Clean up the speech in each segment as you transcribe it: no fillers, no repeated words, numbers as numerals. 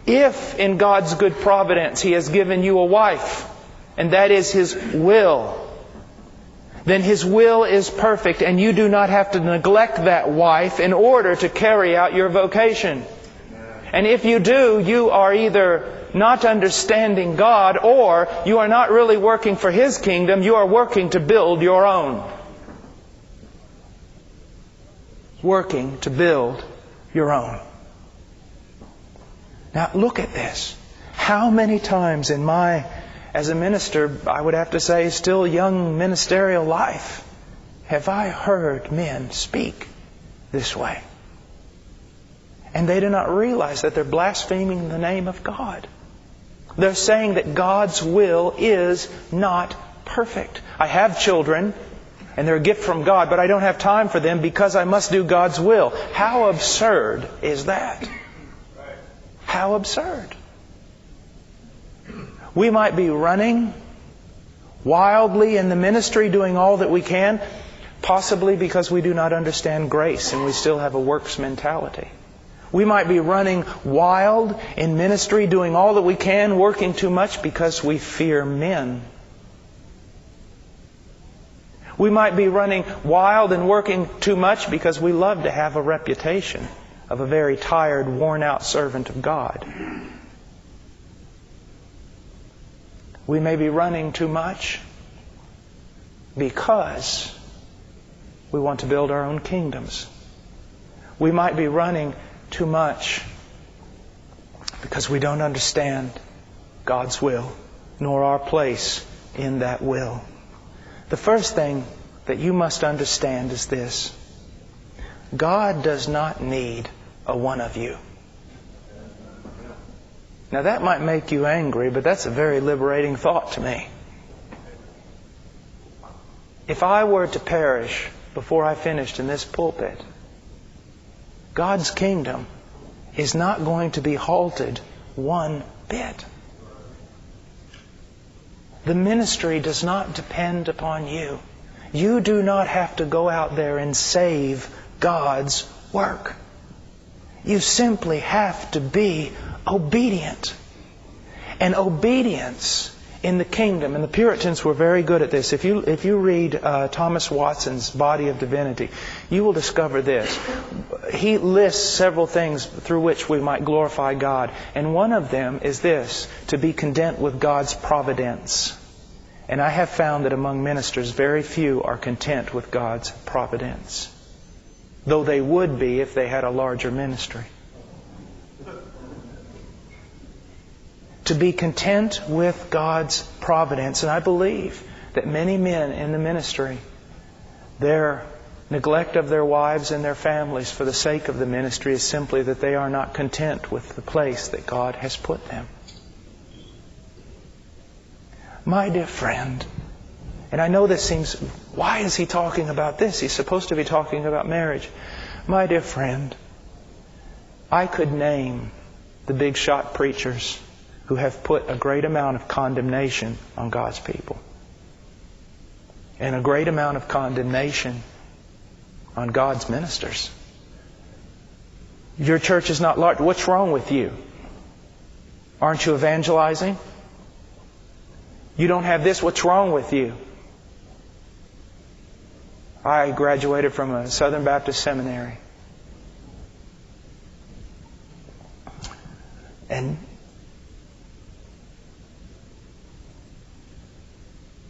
If in God's good providence He has given you a wife, and that is His will, then His will is perfect, and you do not have to neglect that wife in order to carry out your vocation. And if you do, you are either not understanding God, or you are not really working for His kingdom, you are working to build your own. Working to build your own. Now look at this. How many times in my, as a minister, I would have to say, still young ministerial life, have I heard men speak this way? And they do not realize that they're blaspheming the name of God. They're saying that God's will is not perfect. I have children, and they're a gift from God, but I don't have time for them because I must do God's will. How absurd is that? How absurd. We might be running wildly in the ministry, doing all that we can, possibly because we do not understand grace and we still have a works mentality. We might be running wild in ministry, doing all that we can, working too much because we fear men. We might be running wild and working too much because we love to have a reputation of a very tired, worn-out servant of God. We may be running too much because we want to build our own kingdoms. We might be running too much because we don't understand God's will, nor our place in that will. The first thing that you must understand is this: God does not need a one of you. Now that might make you angry, but that's a very liberating thought to me. If I were to perish before I finished in this pulpit, God's kingdom is not going to be halted one bit. The ministry does not depend upon you. You do not have to go out there and save God's work. You simply have to be obedient. And obedience in the kingdom, and the Puritans were very good at this. If you read Thomas Watson's Body of Divinity, you will discover this. He lists several things through which we might glorify God. And one of them is this: to be content with God's providence. And I have found that among ministers, very few are content with God's providence, though they would be if they had a larger ministry. To be content with God's providence. And I believe that many men in the ministry, their neglect of their wives and their families for the sake of the ministry is simply that they are not content with the place that God has put them. My dear friend, and I know this seems, why is he talking about this? He's supposed to be talking about marriage. My dear friend, I could name the big shot preachers who have put a great amount of condemnation on God's people, and a great amount of condemnation on God's ministers. Your church is not large. What's wrong with you? Aren't you evangelizing? You don't have this. What's wrong with you? I graduated from a Southern Baptist seminary. And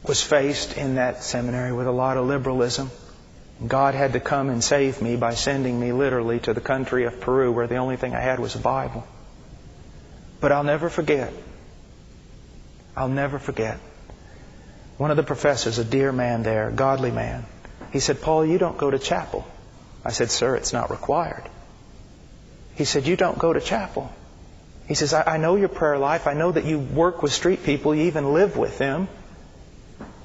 was faced in that seminary with a lot of liberalism. God had to come and save me by sending me literally to the country of Peru, where the only thing I had was a Bible. But I'll never forget. One of the professors, a dear man there, a godly man, he said, "Paul, you don't go to chapel." I said, "Sir, it's not required." He said, "You don't go to chapel." He says, I know your prayer life. I know that you work with street people. You even live with them.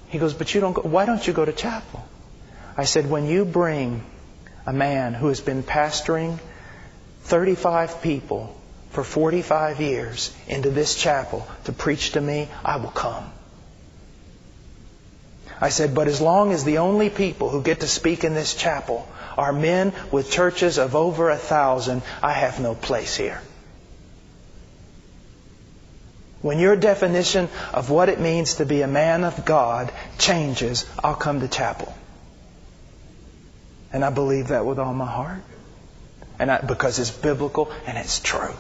He goes, "But you don't go. Why don't you go to chapel?" I said, "When you bring a man who has been pastoring 35 people for 45 years into this chapel to preach to me, I will come." I said, "But as long as the only people who get to speak in this chapel are men with churches of over 1,000, I have no place here." When your definition of what it means to be a man of God changes, I'll come to chapel. And I believe that with all my heart. Because it's biblical and it's true.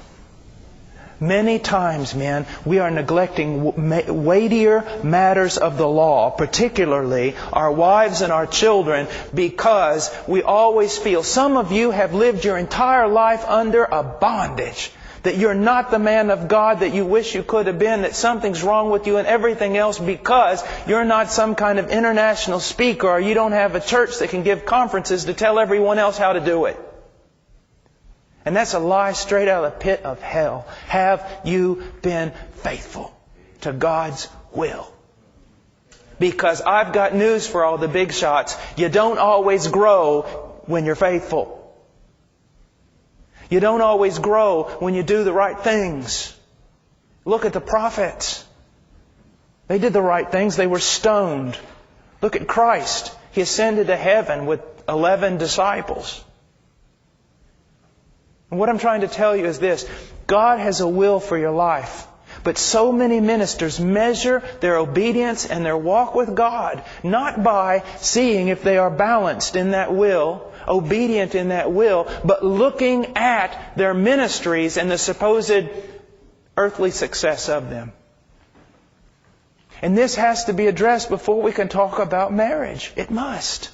Many times, men, we are neglecting weightier matters of the law, particularly our wives and our children, because we always feel, some of you have lived your entire life under a bondage, that you're not the man of God that you wish you could have been, that something's wrong with you and everything else because you're not some kind of international speaker or you don't have a church that can give conferences to tell everyone else how to do it. And that's a lie straight out of the pit of hell. Have you been faithful to God's will? Because I've got news for all the big shots. You don't always grow when you're faithful. You don't always grow when you do the right things. Look at the prophets. They did the right things. They were stoned. Look at Christ. He ascended to heaven with 11 disciples. And what I'm trying to tell you is this. God has a will for your life. But so many ministers measure their obedience and their walk with God not by seeing if they are balanced in that will, obedient in that will, but looking at their ministries and the supposed earthly success of them. And this has to be addressed before we can talk about marriage. It must.